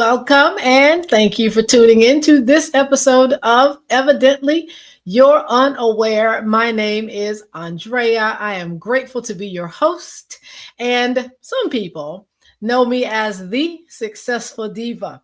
Welcome and thank you for tuning in to this episode of Evidently You're Unaware. My name is Andrea. I am grateful to be your host, and some people know me as the Successful Diva.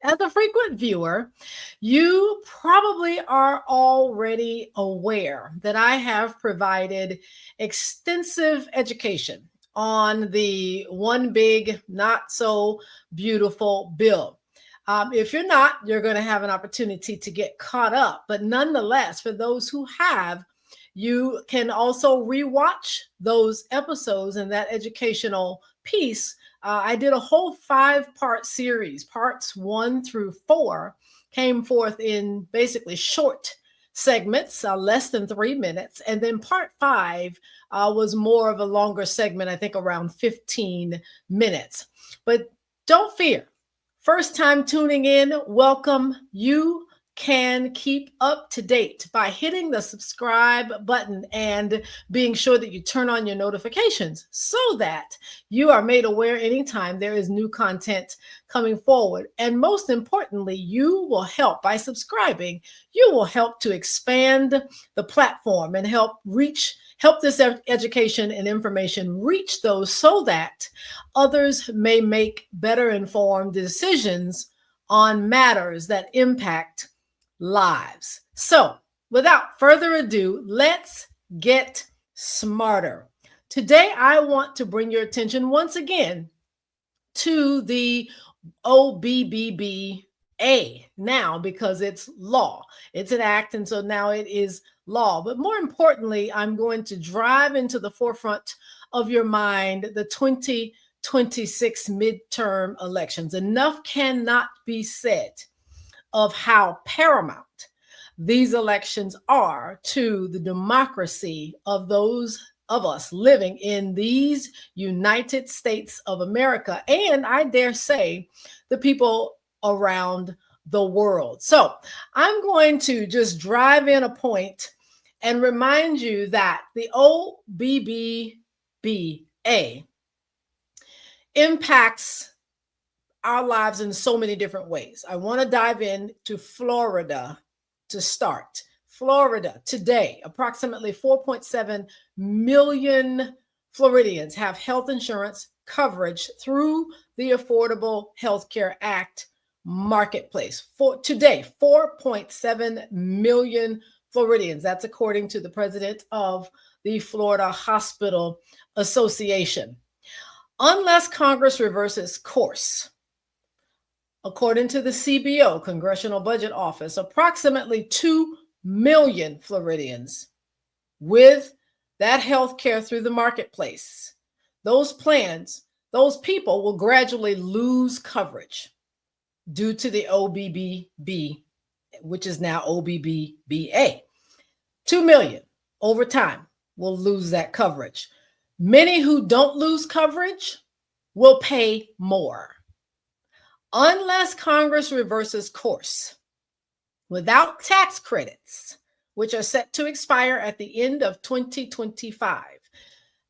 As a frequent viewer, you probably are already aware that I have provided extensive education on the One Big Not So Beautiful bill. If you're not, you're going to have an opportunity to get caught up. But nonetheless, for those who have, you can also rewatch those episodes and that educational piece. I did a whole 5-part series. Parts 1 through 4 came forth in basically short segments, less than 3 minutes. And then part 5 was more of a longer segment, I think around 15 minutes. But don't fear. First time tuning in, welcome. You can keep up to date by hitting the subscribe button and being sure that you turn on your notifications so that you are made aware anytime there is new content coming forward. And most importantly, you will help by subscribing. You will help to expand the platform and help this education and information reach those so that others may make better informed decisions on matters that impact lives. So, without further ado, let's get smarter. Today, I want to bring your attention once again to the OBBBA now, because it's law. It's an act, and so now it is law. But more importantly, I'm going to drive into the forefront of your mind the 2026 midterm elections. Enough cannot be said of how paramount these elections are to the democracy of those of us living in these United States of America, and I dare say the people around the world. So I'm going to just drive in a point and remind you that the OBBBA impacts our lives in so many different ways. I want to dive into Florida to start. Florida today, approximately 4.7 million Floridians have health insurance coverage through the Affordable Health Care Act marketplace. For today, 4.7 million Floridians. That's according to the president of the Florida Hospital Association. Unless Congress reverses course, according to the CBO, Congressional Budget Office, approximately 2 million Floridians with that health care through the marketplace, those plans, those people will gradually lose coverage due to the OBBB, which is now OBBBA. 2 million over time will lose that coverage. Many who don't lose coverage will pay more. Unless Congress reverses course, without tax credits, which are set to expire at the end of 2025,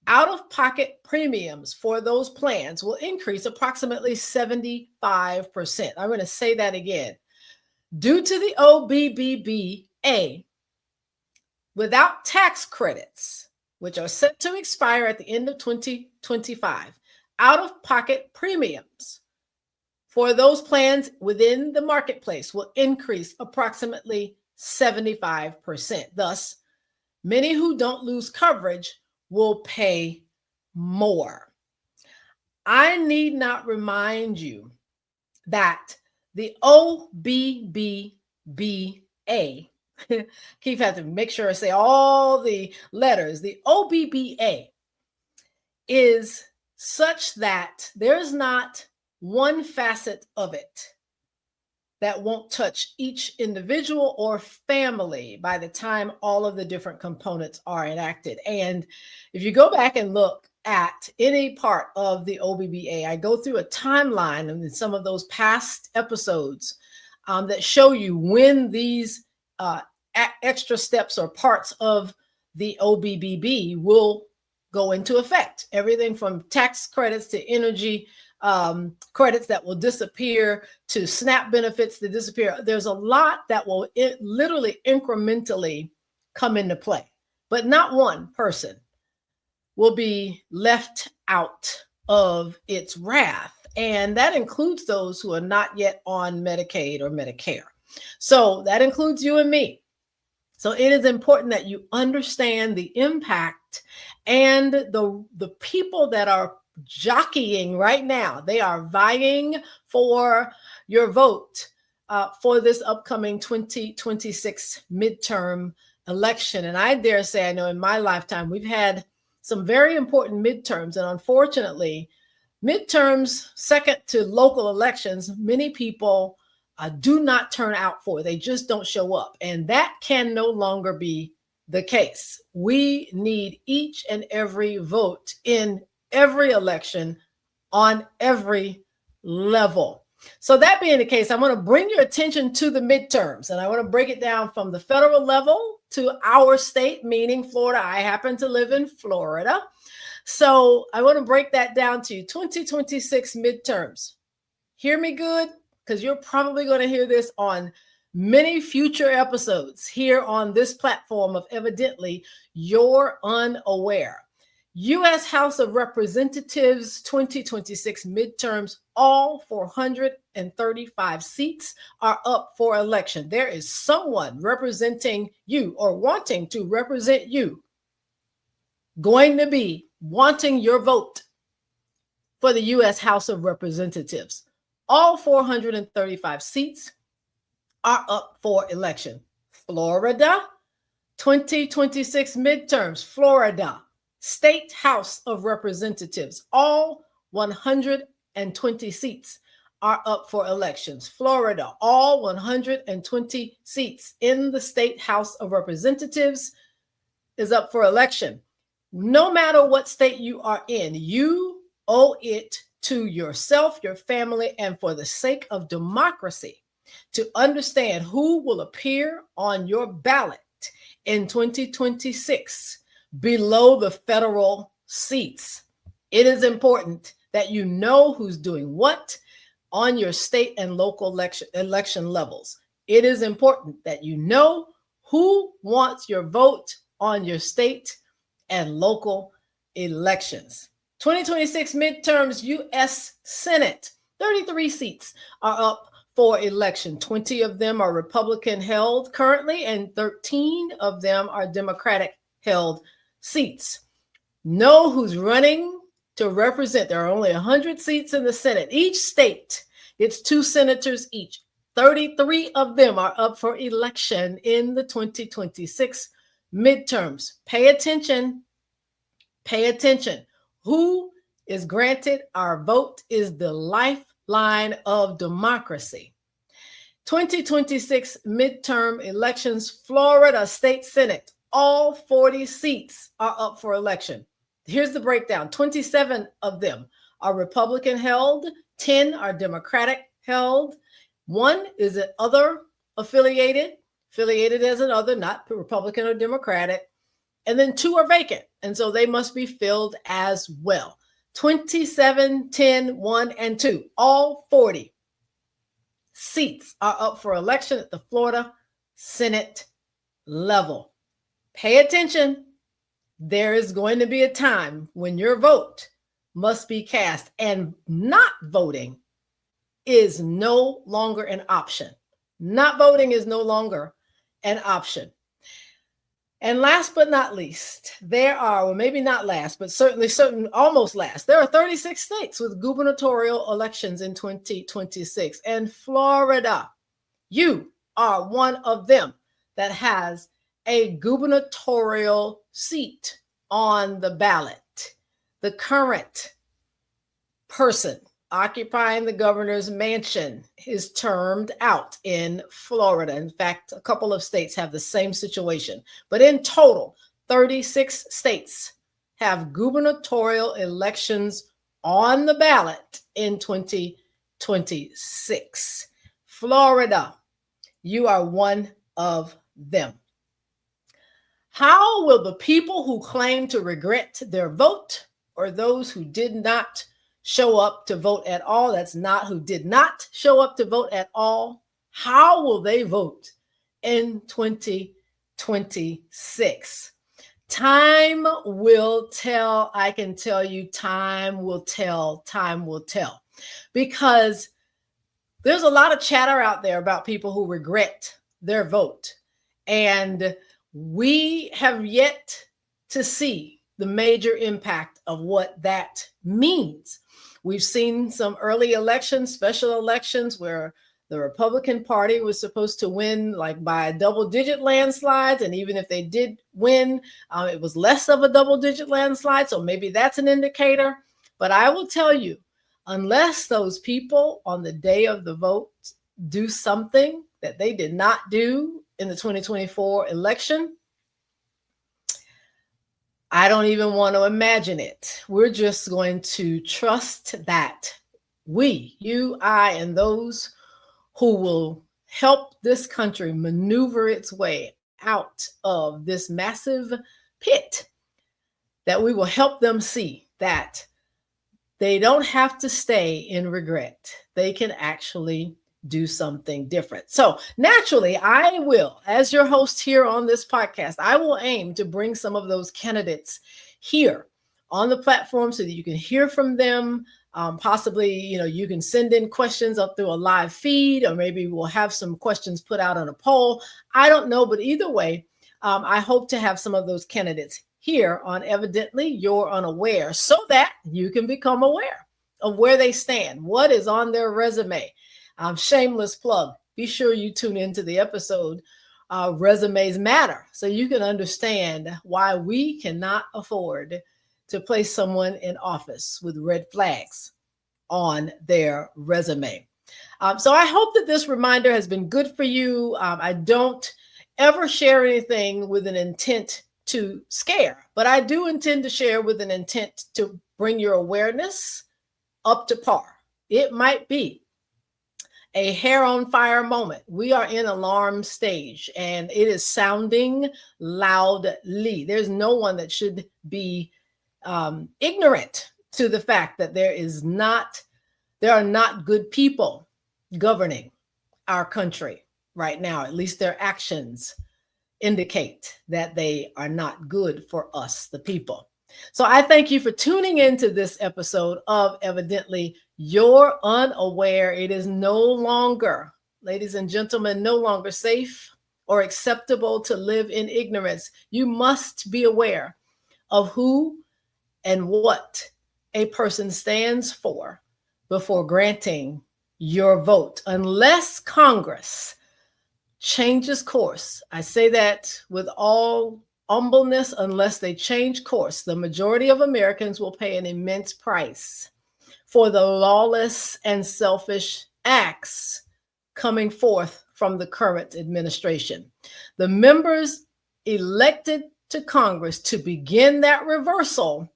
out-of-pocket premiums for those plans will increase approximately 75%. I'm going to say that again. Due to the OBBBA, without tax credits, which are set to expire at the end of 2025, out-of-pocket premiums for those plans within the marketplace will increase approximately 75%. Thus, many who don't lose coverage will pay more. I need not remind you that the OBBBA, keep having to make sure I say all the letters, the OBBBA is such that there's not one facet of it that won't touch each individual or family by the time all of the different components are enacted. And if you go back and look at any part of the OBBBA, I go through a timeline in some of those past episodes that show you when these extra steps or parts of the OBBB will go into effect. Everything from tax credits to energy credits that will disappear, to SNAP benefits that disappear. There's a lot that will literally incrementally come into play, but not one person will be left out of its wrath. And that includes those who are not yet on Medicaid or Medicare. So that includes you and me. So it is important that you understand the impact, and the people that are jockeying right now, they are vying for your vote for this upcoming 2026 midterm election. And I dare say, I know in my lifetime, we've had some very important midterms. And unfortunately, midterms, second to local elections, many people do not turn out for. They just don't show up. And that can no longer be the case. We need each and every vote in every election on every level. So that being the case, I want to bring your attention to the midterms, and I want to break it down from the federal level to our state, meaning Florida. I happen to live in Florida. So I want to break that down to you. 2026 midterms. Hear me good, because you're probably going to hear this on many future episodes here on this platform of Evidently You're Unaware. U.S. House of Representatives 2026 midterms, all 435 seats are up for election. There is someone representing you or wanting to represent you going to be wanting your vote for the U.S. House of Representatives. All 435 seats are up for election. Florida, 2026 midterms, Florida, State House of Representatives, all 120 seats are up for elections. Florida, all 120 seats in the State House of Representatives is up for election. No matter what state you are in, you owe it to yourself, your family, and for the sake of democracy to understand who will appear on your ballot in 2026 below the federal seats. It is important that you know who's doing what on your state and local election levels. It is important that you know who wants your vote on your state and local elections. 2026 midterms, U.S. Senate, 33 seats are up for election. 20 of them are Republican held currently, and 13 of them are Democratic held seats. Know who's running to represent. There are only 100 seats in the Senate. Each state gets 2 senators each. 33 of them are up for election in the 2026 midterms. Pay attention. Pay attention. Who is granted our vote is the lifeline of democracy. 2026 midterm elections, Florida State Senate, all 40 seats are up for election. Here's the breakdown. 27 of them are Republican held, 10 are Democratic held, 1 is an other affiliated as an other, not Republican or Democratic, and then 2 are vacant, and so they must be filled as well. 27, 10, 1, and 2, all 40 seats are up for election at the Florida Senate level. Pay attention. There is going to be a time when your vote must be cast, and not voting is no longer an option. Not voting is no longer an option. And last but not least, there are, well, maybe not last, but certainly almost last, there are 36 states with gubernatorial elections in 2026. And Florida, you are one of them that has a gubernatorial seat on the ballot. The current person occupying the governor's mansion is termed out in Florida. In fact, a couple of states have the same situation. But in total, 36 states have gubernatorial elections on the ballot in 2026. Florida, you are one of them. How will the people who claim to regret their vote, or those who did not show up to vote at all. That's not who did not show up to vote at all. How will they vote in 2026? Time will tell. I can tell you, time will tell. Time will tell. Because there's a lot of chatter out there about people who regret their vote. And we have yet to see the major impact of what that means. We've seen some early elections, special elections, where the Republican Party was supposed to win like by double-digit landslides. And even if they did win, it was less of a double-digit landslide. So maybe that's an indicator. But I will tell you, unless those people on the day of the vote do something that they did not do in the 2024 election, I don't even want to imagine it. We're just going to trust that we, you, I, and those who will help this country maneuver its way out of this massive pit, that we will help them see that they don't have to stay in regret. They can actually do something different. So naturally, I will, as your host here on this podcast, I will aim to bring some of those candidates here on the platform so that you can hear from them. Possibly, you can send in questions up through a live feed, or maybe we'll have some questions put out on a poll. I don't know, but either way, I hope to have some of those candidates here on Evidently You're Unaware, so that you can become aware of where they stand, what is on their resume. Shameless plug. Be sure you tune into the episode, Resumes Matter, so you can understand why we cannot afford to place someone in office with red flags on their resume. So I hope that this reminder has been good for you. I don't ever share anything with an intent to scare, but I do intend to share with an intent to bring your awareness up to par. It might be a hair on fire moment. We are in alarm stage and it is sounding loudly. There's no one that should be ignorant to the fact that there are not good people governing our country right now. At least their actions indicate that they are not good for us, the people. So I thank you for tuning into this episode of Evidently You're Unaware. It is no longer, ladies and gentlemen, no longer safe or acceptable to live in ignorance. You must be aware of who and what a person stands for before granting your vote, unless Congress changes course. I say that with all humbleness. Unless they change course, the majority of Americans will pay an immense price for the lawless and selfish acts coming forth from the current administration. The members elected to Congress to begin that reversal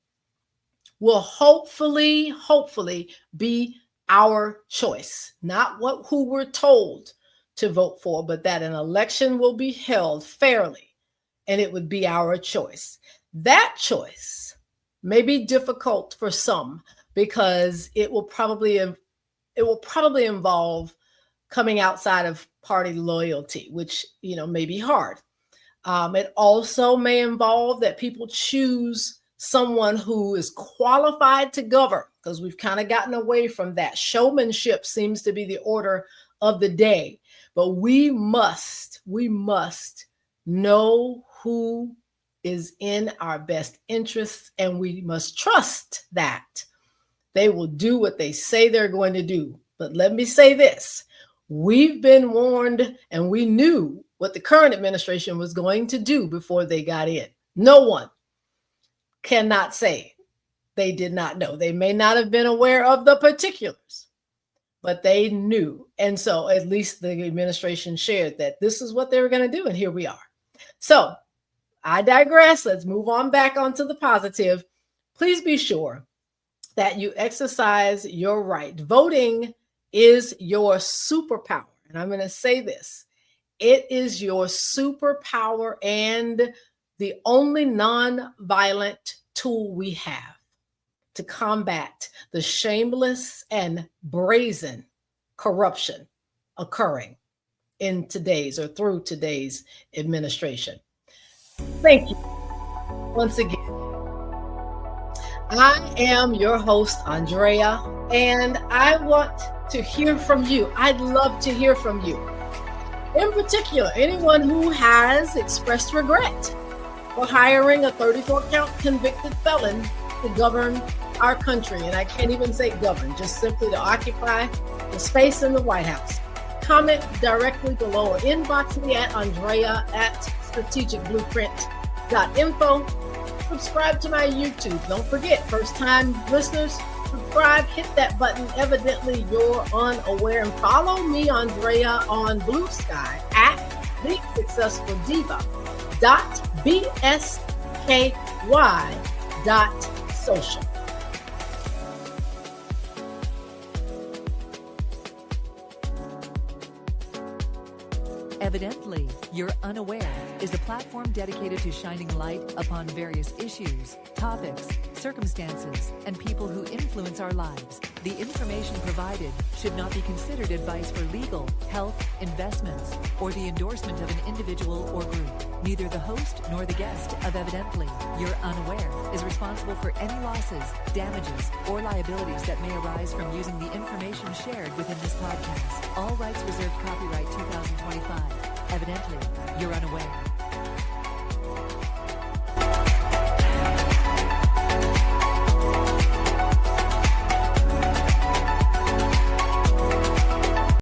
will hopefully be our choice, not who we're told to vote for, but that an election will be held fairly and it would be our choice. That choice may be difficult for some because it will probably involve coming outside of party loyalty, which may be hard. It also may involve that people choose someone who is qualified to govern, because we've kind of gotten away from that. Showmanship seems to be the order of the day, but we must know who is in our best interests, and we must trust that they will do what they say they're going to do. But let me say this, we've been warned and we knew what the current administration was going to do before they got in. No one cannot say they did not know. They may not have been aware of the particulars, but they knew. And so at least the administration shared that this is what they were going to do. And here we are. So I digress. Let's move on back onto the positive. Please be sure that you exercise your right. Voting is your superpower. And I'm going to say this. It is your superpower and the only non-violent tool we have to combat the shameless and brazen corruption occurring in today's or through today's administration. Thank you once again. I am your host, Andrea, and I want to hear from you. I'd love to hear from you. In particular, anyone who has expressed regret for hiring a 34-count convicted felon to govern our country. And I can't even say govern, just simply to occupy the space in the White House. Comment directly below or inbox me at Andrea@strategicblueprint.info. Subscribe to my YouTube. Don't forget, first-time listeners, subscribe, hit that button. Evidently, you're unaware. And follow me, Andrea, on Blue Sky at thesuccessfuldiva.bsky.social. Evidently, You're Unaware is a platform dedicated to shining light upon various issues, topics, circumstances, and people who influence our lives. The information provided should not be considered advice for legal, health, investments, or the endorsement of an individual or group. Neither the host nor the guest of Evidently, You're Unaware is responsible for any losses, damages, or liabilities that may arise from using the information shared within this podcast. All rights reserved. Copyright 2025. Evidently, You're Unaware.